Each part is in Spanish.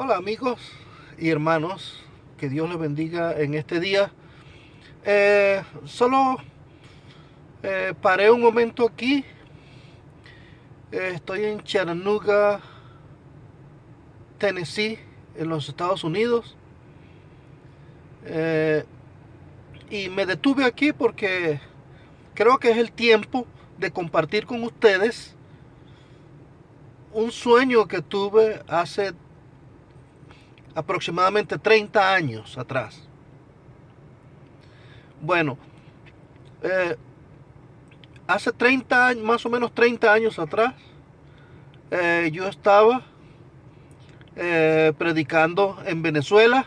Hola amigos y hermanos, que Dios les bendiga en este día. Solo paré un momento aquí. Estoy en Chattanooga, Tennessee, en los Estados Unidos. Eh, y me detuve aquí porque creo que es el tiempo de compartir con ustedes un sueño que tuve hace aproximadamente 30 años atrás. Bueno, eh, hace 30 años, más o menos 30 años atrás, yo estaba predicando en Venezuela.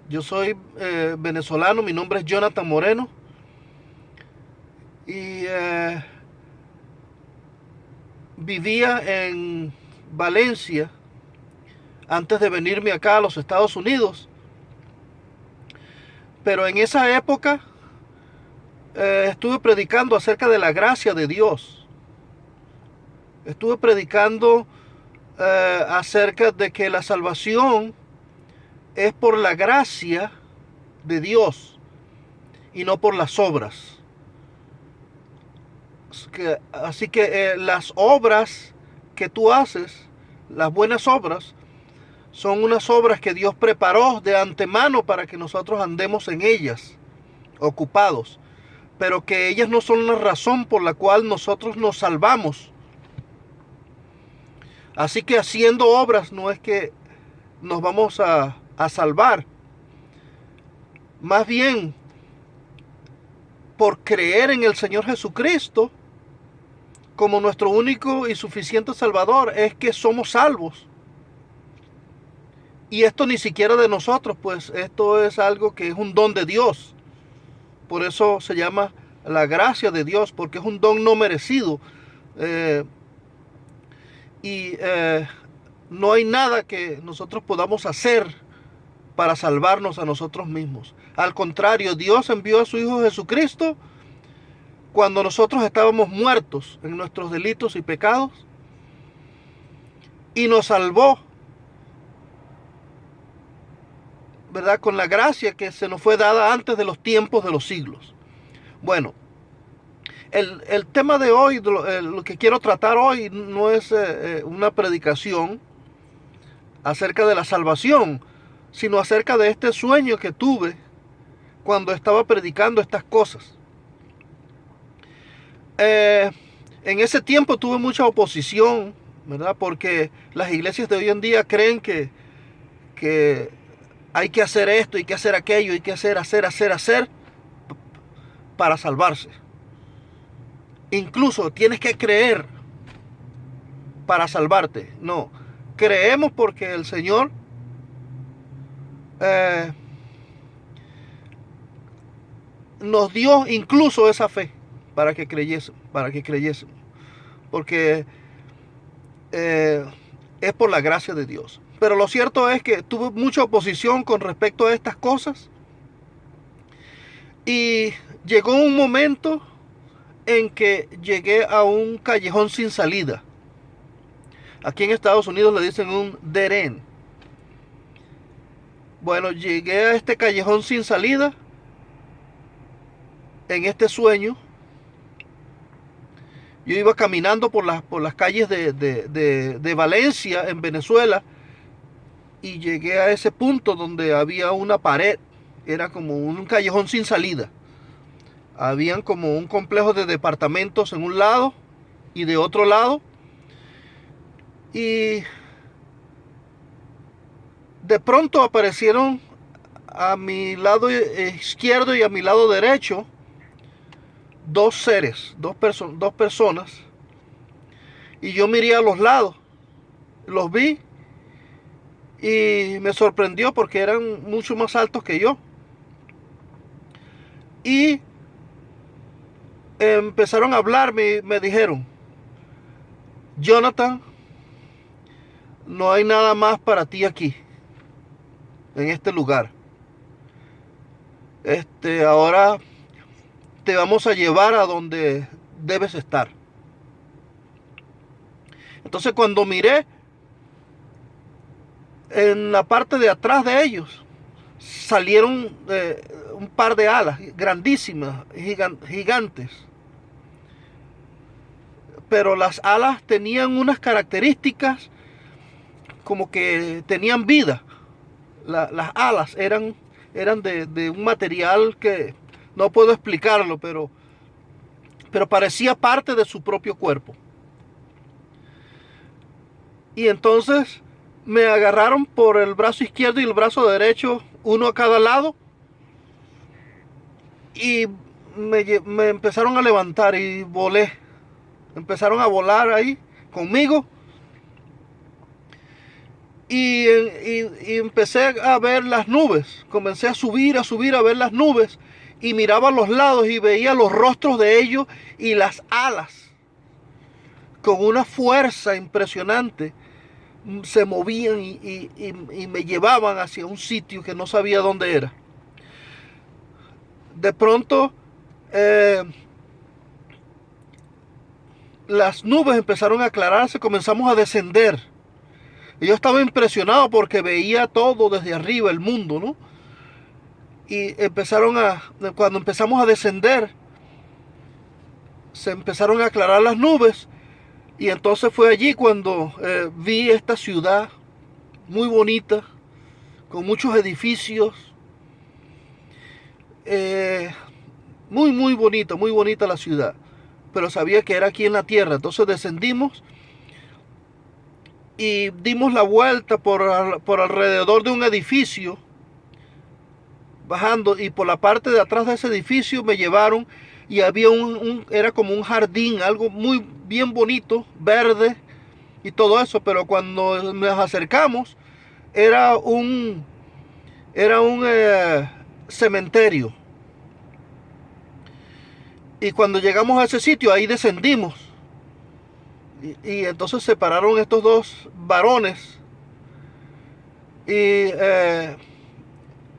Yo soy venezolano, mi nombre es Jonathan Moreno y vivía en Valencia antes de venirme acá a los Estados Unidos. Pero en esa época estuve predicando acerca de la gracia de Dios. Estuve predicando acerca de que la salvación es por la gracia de Dios y no por las obras. Así que las obras que tú haces, las buenas obras, son unas obras que Dios preparó de antemano para que nosotros andemos en ellas, ocupados, pero que ellas no son la razón por la cual nosotros nos salvamos. Así que haciendo obras no es que nos vamos a salvar. Más bien, por creer en el Señor Jesucristo como nuestro único y suficiente Salvador, es que somos salvos. Y esto ni siquiera de nosotros, pues esto es algo que es un don de Dios. Por eso se llama la gracia de Dios, porque es un don no merecido. Eh, y no hay nada que nosotros podamos hacer para salvarnos a nosotros mismos. Al contrario, Dios envió a su Hijo Jesucristo cuando nosotros estábamos muertos en nuestros delitos y pecados y nos salvó, ¿verdad? Con la gracia que se nos fue dada antes de los tiempos de los siglos. Bueno, el tema de hoy, lo que quiero tratar hoy, no es una predicación acerca de la salvación, sino acerca de este sueño que tuve cuando estaba predicando estas cosas. Eh, en ese tiempo tuve mucha oposición, ¿verdad? Porque las iglesias de hoy en día creen que hay que hacer esto, hay que hacer aquello, hay que hacer para salvarse. Incluso tienes que creer para salvarte. No, creemos porque el Señor eh, nos dio incluso esa fe para que creyésemos, porque eh, es por la gracia de Dios. Pero lo cierto es que tuve mucha oposición con respecto a estas cosas y llegó un momento en que llegué a un callejón sin salida. Aquí en Estados Unidos le dicen un dead end. Bueno, llegué a este callejón sin salida en este sueño. Yo iba caminando por las calles de Valencia, en Venezuela, y llegué a ese punto donde había una pared. Era como un callejón sin salida. Habían como un complejo de departamentos en un lado y de otro lado. Y de pronto aparecieron a mi lado izquierdo y a mi lado derecho dos seres, dos personas. Y yo miré a los lados, los vi y me sorprendió porque eran mucho más altos que yo. Y empezaron a hablar, me dijeron, Jonathan, no hay nada más para ti aquí, en este lugar. Ahora te vamos a llevar a donde debes estar. Entonces cuando miré, en la parte de atrás de ellos salieron un par de alas grandísimas, gigantes. Pero las alas tenían unas características como que tenían vida. Las alas eran de un material que no puedo explicarlo, pero parecía parte de su propio cuerpo. Y entonces me agarraron por el brazo izquierdo y el brazo derecho, uno a cada lado, y me empezaron a levantar y volé. Empezaron a volar ahí conmigo. Y empecé a ver las nubes. Comencé a subir, a ver las nubes. Y miraba a los lados y veía los rostros de ellos y las alas. Con una fuerza impresionante. Se movían y me llevaban hacia un sitio que no sabía dónde era. De pronto, las nubes empezaron a aclararse, comenzamos a descender. Y yo estaba impresionado porque veía todo desde arriba, el mundo, ¿no? Y cuando empezamos a descender, se empezaron a aclarar las nubes. Y entonces fue allí cuando vi esta ciudad muy bonita, con muchos edificios. Muy bonita la ciudad. Pero sabía que era aquí en la tierra. Entonces descendimos y dimos la vuelta por alrededor de un edificio, bajando, y por la parte de atrás de ese edificio me llevaron y había era como un jardín, algo muy bien bonito, verde y todo eso, pero cuando nos acercamos era un cementerio. Y cuando llegamos a ese sitio, ahí descendimos. Y entonces se pararon estos dos varones y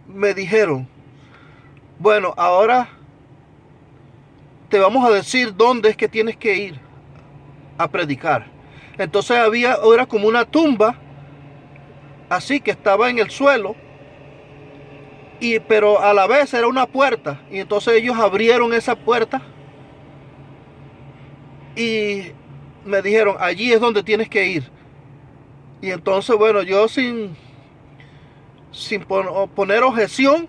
me dijeron, bueno, ahora te vamos a decir dónde es que tienes que ir a predicar. Entonces era como una tumba, así que estaba en el suelo, pero a la vez era una puerta. Y entonces ellos abrieron esa puerta y me dijeron, allí es donde tienes que ir. Y entonces, bueno, yo sin poner objeción,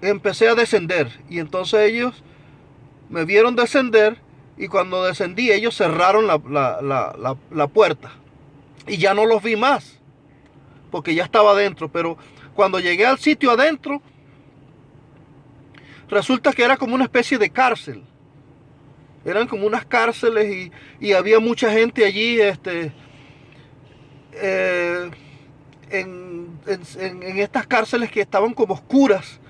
empecé a descender. Y entonces ellos me vieron descender, y cuando descendí ellos cerraron la puerta. Y ya no los vi más, porque ya estaba adentro. Pero cuando llegué al sitio adentro, resulta que era como una especie de cárcel. Eran como unas cárceles y había mucha gente allí en estas cárceles que estaban como oscuras.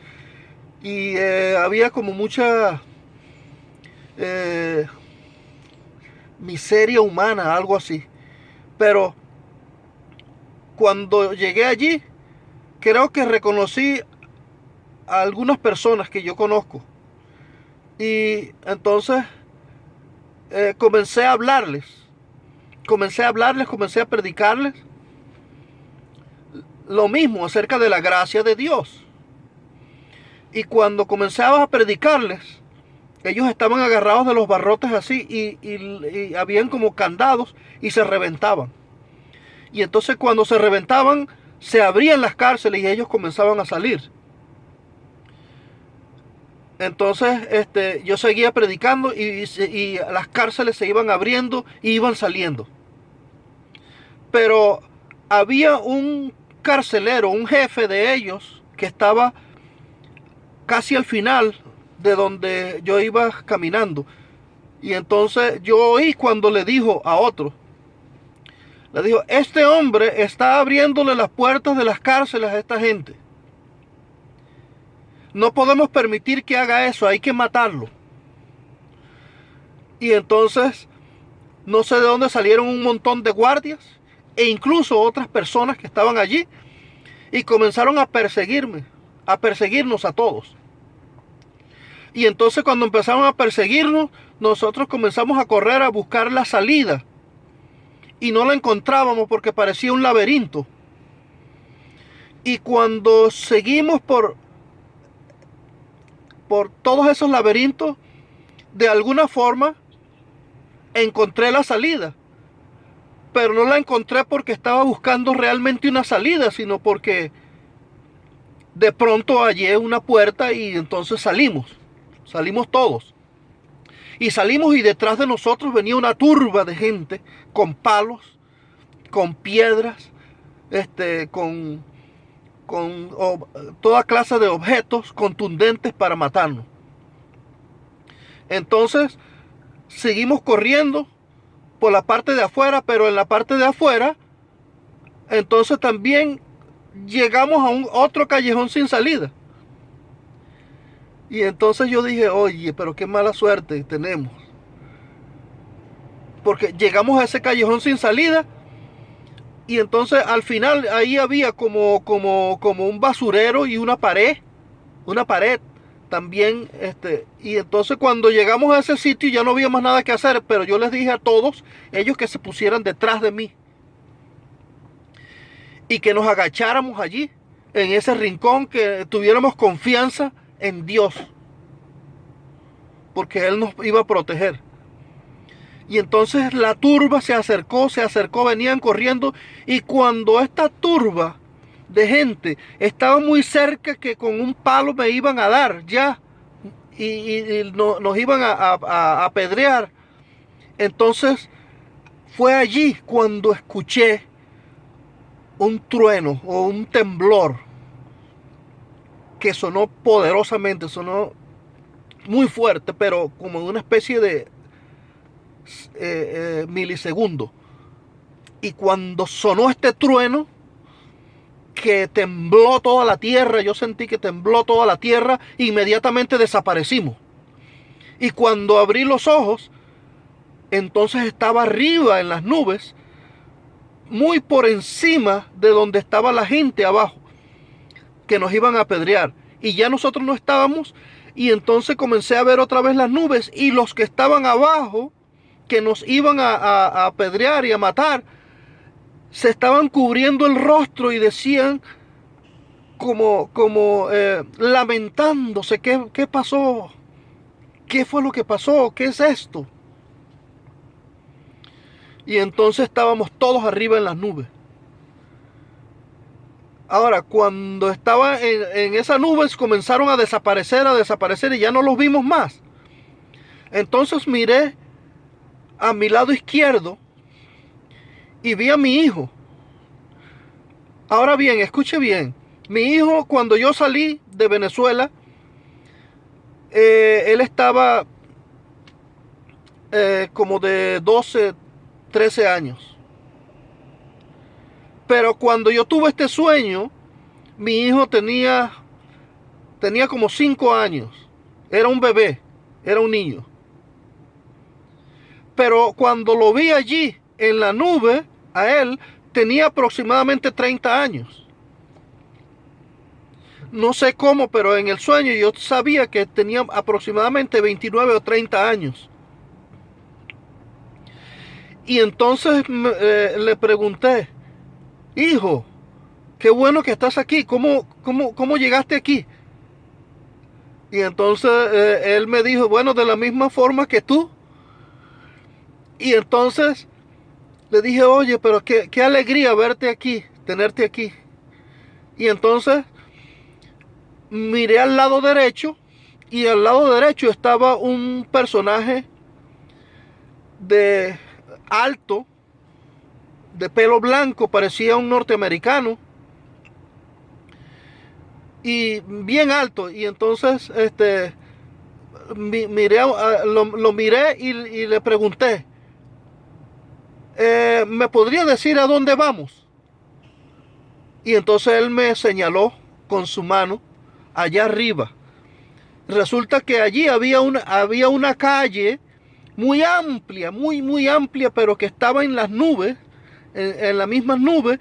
Y había como mucha miseria humana, algo así. Pero cuando llegué allí, creo que reconocí a algunas personas que yo conozco. Y entonces comencé a hablarles, comencé a predicarles lo mismo acerca de la gracia de Dios. Y cuando comenzaba a predicarles, ellos estaban agarrados de los barrotes así y habían como candados y se reventaban. Y entonces cuando se reventaban, se abrían las cárceles y ellos comenzaban a salir. Entonces yo seguía predicando y las cárceles se iban abriendo y iban saliendo. Pero había un carcelero, un jefe de ellos, que estaba casi al final de donde yo iba caminando. Y entonces yo oí cuando le dijo a otro, le dijo, este hombre está abriéndole las puertas de las cárceles a esta gente. No podemos permitir que haga eso, hay que matarlo. Y entonces, no sé de dónde salieron un montón de guardias e incluso otras personas que estaban allí y comenzaron a perseguirnos a todos. Y entonces cuando empezaron a perseguirnos, nosotros comenzamos a correr a buscar la salida. y no la encontrábamos porque parecía un laberinto. Y cuando seguimos por todos esos laberintos, de alguna forma encontré la salida. Pero no la encontré porque estaba buscando realmente una salida, sino porque de pronto hallé una puerta y entonces salimos todos. Y salimos y detrás de nosotros venía una turba de gente con palos, con piedras, con toda clase de objetos contundentes para matarnos. Entonces seguimos corriendo por la parte de afuera, pero en la parte de afuera, entonces también llegamos a otro callejón sin salida. Y entonces yo dije, oye, pero qué mala suerte tenemos. Porque llegamos a ese callejón sin salida y entonces al final ahí había como un basurero y una pared también. Y entonces cuando llegamos a ese sitio ya no había más nada que hacer, pero yo les dije a todos ellos que se pusieran detrás de mí y que nos agacháramos allí, en ese rincón, que tuviéramos confianza en Dios, porque Él nos iba a proteger. Y entonces la turba se acercó, venían corriendo, y cuando esta turba de gente estaba muy cerca, que con un palo me iban a dar ya, y nos iban a apedrear, entonces fue allí cuando escuché un trueno o un temblor que sonó poderosamente, sonó muy fuerte, pero como una especie de milisegundo. Y cuando sonó este trueno, que tembló toda la tierra, yo sentí que tembló toda la tierra, inmediatamente desaparecimos. Y cuando abrí los ojos, entonces estaba arriba en las nubes, muy por encima de donde estaba la gente abajo, que nos iban a apedrear. Y ya nosotros no estábamos, y entonces comencé a ver otra vez las nubes, y los que estaban abajo, que nos iban a apedrear y a matar, se estaban cubriendo el rostro y decían como lamentándose, ¿qué pasó? ¿Qué fue lo que pasó? ¿Qué es esto? Y entonces estábamos todos arriba en las nubes. Ahora, cuando estaba en esas nubes, comenzaron a desaparecer y ya no los vimos más. Entonces miré a mi lado izquierdo y vi a mi hijo. Ahora bien, escuche bien. Mi hijo, cuando yo salí de Venezuela, él estaba como de 12, 13 años. Pero cuando yo tuve este sueño, mi hijo tenía como 5 años. Era un bebé, era un niño. Pero cuando lo vi allí en la nube, a él tenía aproximadamente 30 años. No sé cómo, pero en el sueño yo sabía que tenía aproximadamente 29 o 30 años. Y entonces le pregunté, hijo, qué bueno que estás aquí, ¿cómo llegaste aquí? Y entonces él me dijo, bueno, de la misma forma que tú. Y entonces le dije, oye, pero qué alegría verte aquí, tenerte aquí. Y entonces miré al lado derecho, y al lado derecho estaba un personaje de alto, de pelo blanco, parecía un norteamericano, y bien alto. Y entonces miré, lo miré y le pregunté, ¿me podría decir a dónde vamos? Y entonces él me señaló con su mano allá arriba. Resulta que allí había una calle muy amplia, muy amplia, pero que estaba en las nubes, en las mismas nubes,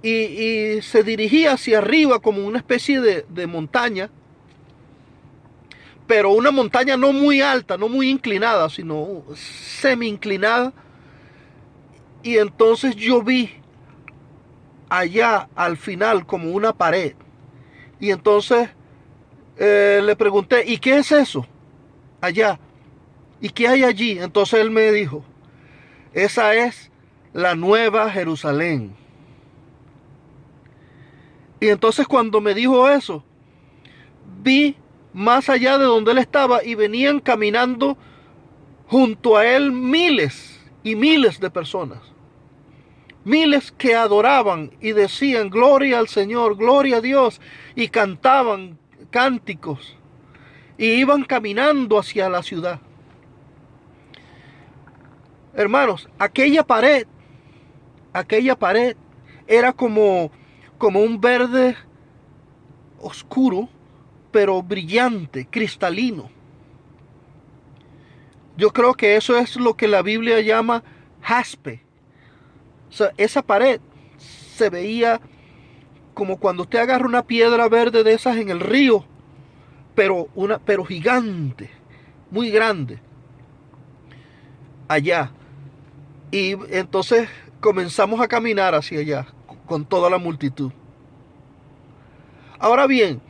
y se dirigía hacia arriba como una especie de montaña, pero una montaña no muy alta, no muy inclinada, sino semi inclinada. Y entonces yo vi allá al final como una pared. Y entonces le pregunté, ¿y qué es eso allá? ¿Y qué hay allí? Entonces él me dijo, esa es la nueva Jerusalén. Y entonces cuando me dijo eso, vi más allá de donde él estaba y venían caminando junto a él miles y miles de personas. Miles que adoraban y decían gloria al Señor, gloria a Dios, y cantaban cánticos y iban caminando hacia la ciudad. Hermanos, aquella pared era como un verde oscuro, pero brillante, cristalino. Yo creo que eso es lo que la Biblia llama jaspe. O sea, esa pared se veía como cuando usted agarra una piedra verde de esas en el río, pero gigante, muy grande, allá. Y entonces comenzamos a caminar hacia allá con toda la multitud. Ahora bien,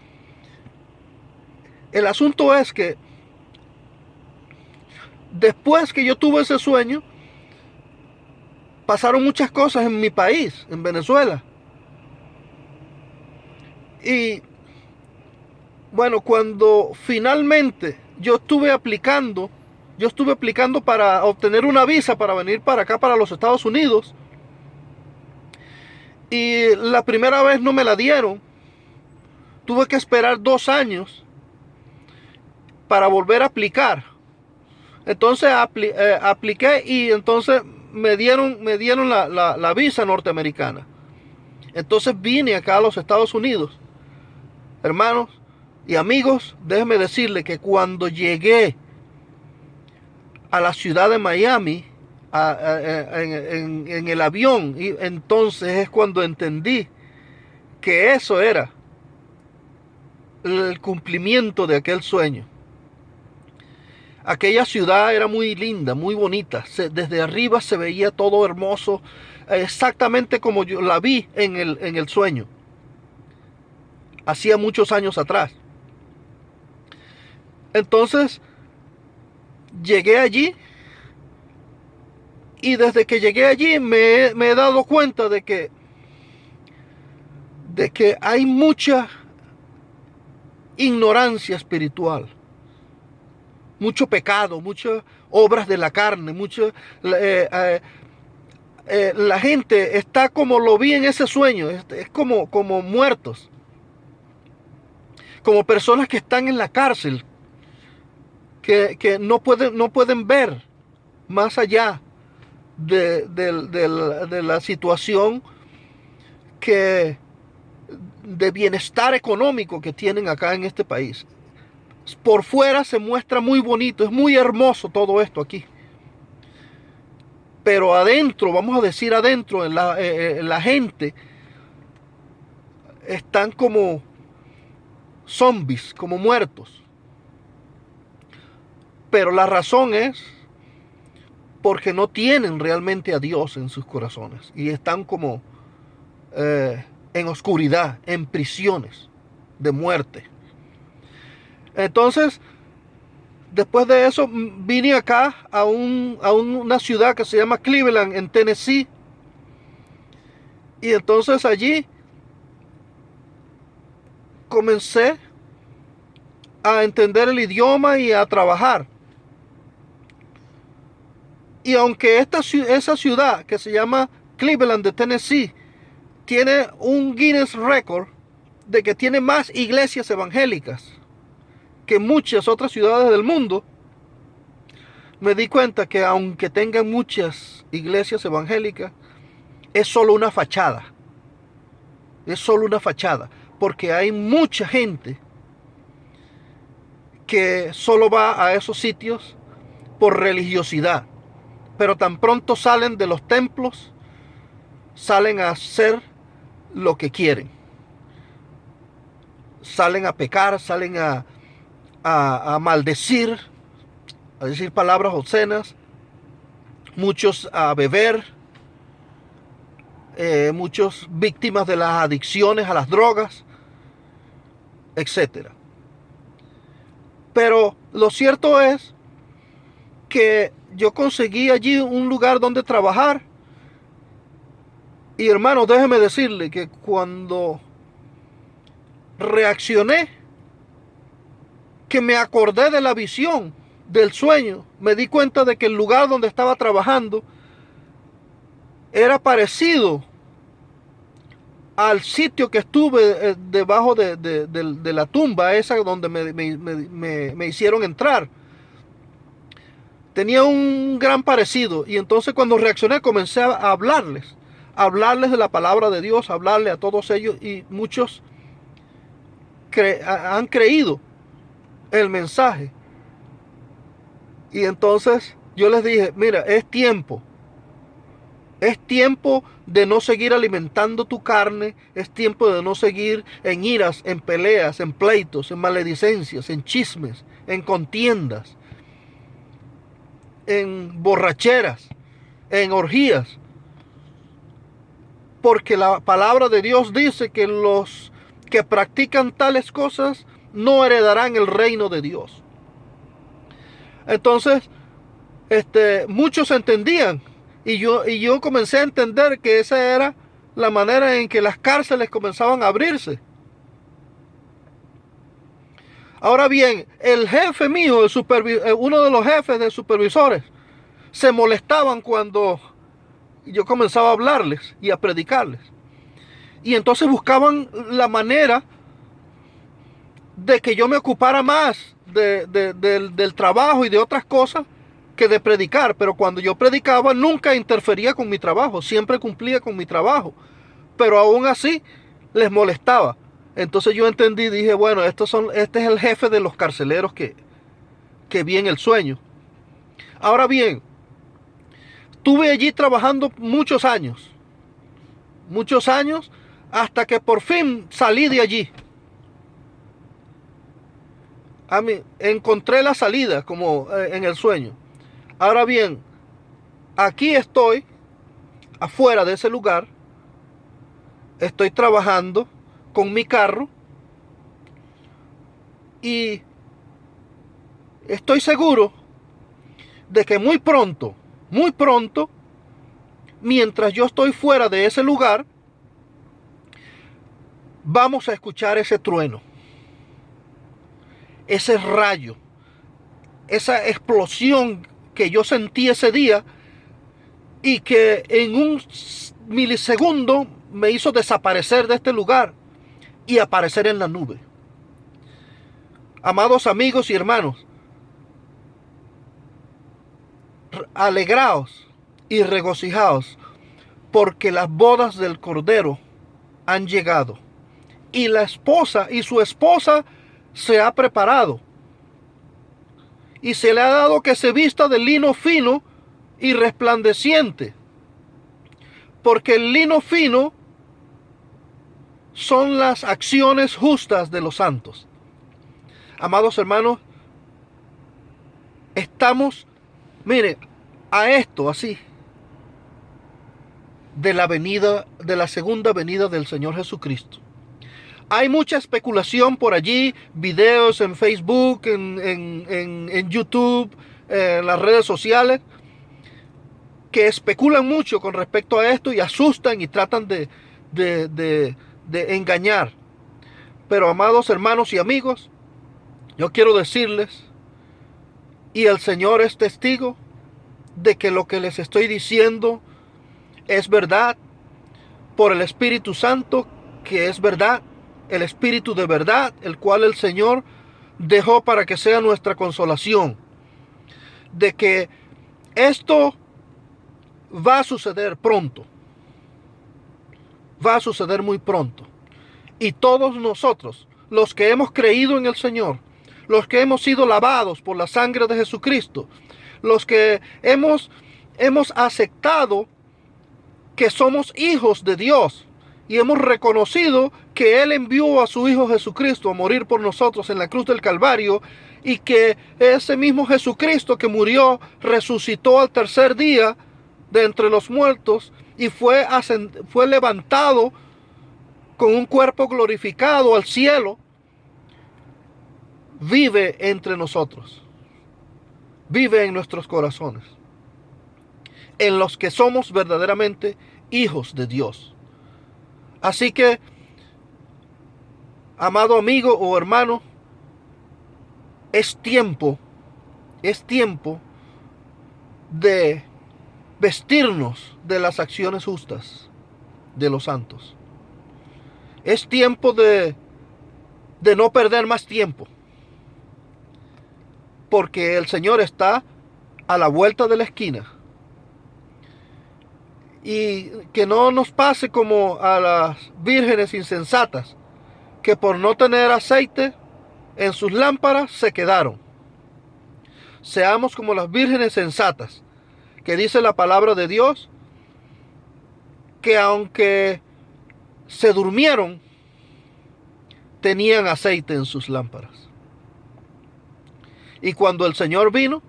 el asunto es que después que yo tuve ese sueño, pasaron muchas cosas en mi país, en Venezuela. Y bueno, cuando finalmente yo estuve aplicando para obtener una visa para venir para acá, para los Estados Unidos. Y la primera vez no me la dieron. Tuve que esperar 2 años para volver a aplicar. Entonces apliqué y entonces me dieron la visa norteamericana. Entonces vine acá a los Estados Unidos. Hermanos y amigos, déjenme decirles que cuando llegué a la ciudad de Miami, en el avión, y entonces es cuando entendí que eso era el cumplimiento de aquel sueño. Aquella ciudad era muy linda, muy bonita. Desde arriba se veía todo hermoso, exactamente como yo la vi en el sueño, hacía muchos años atrás. Entonces, llegué allí y desde que llegué allí me he dado cuenta de que hay mucha ignorancia espiritual, mucho pecado, muchas obras de la carne, la gente está como lo vi en ese sueño, es como muertos, como personas que están en la cárcel, que no pueden ver más allá de la situación que de bienestar económico que tienen acá en este país. Por fuera se muestra muy bonito, es muy hermoso todo esto aquí. Pero adentro, vamos a decir adentro, la gente están como zombies, como muertos. Pero la razón es porque no tienen realmente a Dios en sus corazones y están como en oscuridad, en prisiones de muerte. Entonces, después de eso, vine acá a una ciudad que se llama Cleveland, en Tennessee. Y entonces allí comencé a entender el idioma y a trabajar. Y aunque esa ciudad que se llama Cleveland de Tennessee tiene un Guinness Record de que tiene más iglesias evangélicas que muchas otras ciudades del mundo, me di cuenta que aunque tengan muchas iglesias evangélicas, es solo una fachada. Es solo una fachada, porque hay mucha gente que solo va a esos sitios por religiosidad, pero tan pronto salen de los templos, salen a hacer lo que quieren. Salen a pecar, salen a maldecir, a decir palabras obscenas, muchos a beber, muchos víctimas de las adicciones a las drogas, etcétera. Pero lo cierto es que yo conseguí allí un lugar donde trabajar. Y hermanos, déjeme decirle que cuando reaccioné, que me acordé de la visión, del sueño, me di cuenta de que el lugar donde estaba trabajando era parecido al sitio que estuve debajo de la tumba esa donde me hicieron entrar. Tenía un gran parecido, y entonces cuando reaccioné comencé a hablarles de la palabra de Dios, hablarle a todos ellos, y muchos han creído el mensaje. Y entonces yo les dije, mira, es tiempo de no seguir alimentando tu carne, es tiempo de no seguir en iras, en peleas, en pleitos, en maledicencias, en chismes, en contiendas, en borracheras, en orgías. Porque la palabra de Dios dice que los que practican tales cosas no heredarán el reino de Dios. Entonces, muchos entendían, y yo comencé a entender que esa era la manera en que las cárceles comenzaban a abrirse. Ahora bien, el jefe mío, uno de los jefes de supervisores, se molestaban cuando yo comenzaba a hablarles y a predicarles. Y entonces buscaban la manera de que yo me ocupara más del trabajo y de otras cosas que de predicar. Pero cuando yo predicaba nunca interfería con mi trabajo, siempre cumplía con mi trabajo. Pero aún así les molestaba. Entonces yo entendí, dije, bueno, este es el jefe de los carceleros que vi en el sueño. Ahora bien, estuve allí trabajando muchos años, hasta que por fin salí de allí. Encontré la salida como en el sueño. Ahora bien, aquí estoy, afuera de ese lugar, estoy trabajando con mi carro y estoy seguro de que muy pronto, mientras yo estoy fuera de ese lugar, vamos a escuchar ese trueno, ese rayo, esa explosión que yo sentí ese día y que en un milisegundo me hizo desaparecer de este lugar y aparecer en la nube. Amados amigos y hermanos, alegraos y regocijaos, porque las bodas del Cordero han llegado y su esposa se ha preparado, y se le ha dado que se vista de lino fino y resplandeciente, porque el lino fino son las acciones justas de los santos. Amados hermanos, estamos, mire, a esto así de la segunda venida del Señor Jesucristo. Hay mucha especulación por allí, videos en Facebook, en YouTube, en las redes sociales, que especulan mucho con respecto a esto y asustan y tratan de engañar. Pero amados hermanos y amigos, yo quiero decirles, y el Señor es testigo, de que lo que les estoy diciendo es verdad, por el Espíritu Santo, que es verdad, el Espíritu de verdad, el cual el Señor dejó para que sea nuestra consolación, de que esto va a suceder pronto, va a suceder muy pronto, y todos nosotros, los que hemos creído en el Señor, los que hemos sido lavados por la sangre de Jesucristo, los que hemos aceptado que somos hijos de Dios y hemos reconocido que Él envió a su Hijo Jesucristo a morir por nosotros en la cruz del Calvario, y que ese mismo Jesucristo que murió resucitó al tercer día de entre los muertos, y fue levantado con un cuerpo glorificado al cielo, vive entre nosotros, vive en nuestros corazones, en los que somos verdaderamente hijos de Dios. Así que, amado amigo o hermano, es tiempo de vestirnos de las acciones justas de los santos. Es tiempo de no perder más tiempo, porque el Señor está a la vuelta de la esquina. Y que no nos pase como a las vírgenes insensatas, que por no tener aceite en sus lámparas se quedaron. Seamos como las vírgenes sensatas, que dice la palabra de Dios, que aunque se durmieron, tenían aceite en sus lámparas. Y cuando el Señor vino,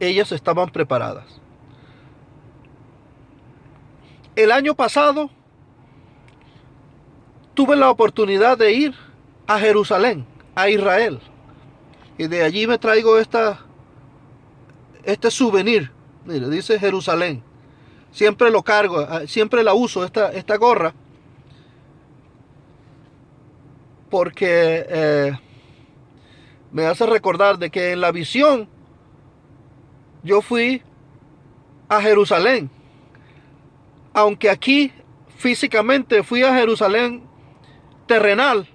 ellas estaban preparadas. El año pasado tuve la oportunidad de ir a Jerusalén, a Israel. Y de allí me traigo este souvenir. Mire, dice Jerusalén. Siempre lo cargo, siempre la uso, esta gorra. Porque me hace recordar de que en la visión yo fui a Jerusalén. Aunque aquí físicamente fui a Jerusalén terrenal,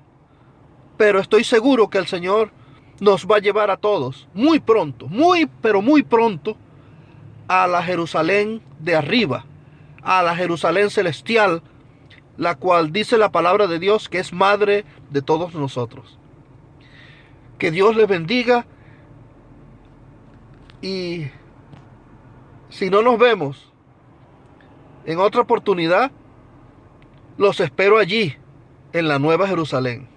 pero estoy seguro que el Señor nos va a llevar a todos muy pronto, pero muy pronto, a la Jerusalén de arriba, a la Jerusalén celestial, la cual dice la palabra de Dios que es madre de todos nosotros. Que Dios les bendiga, y si no nos vemos en otra oportunidad, los espero allí en la Nueva Jerusalén.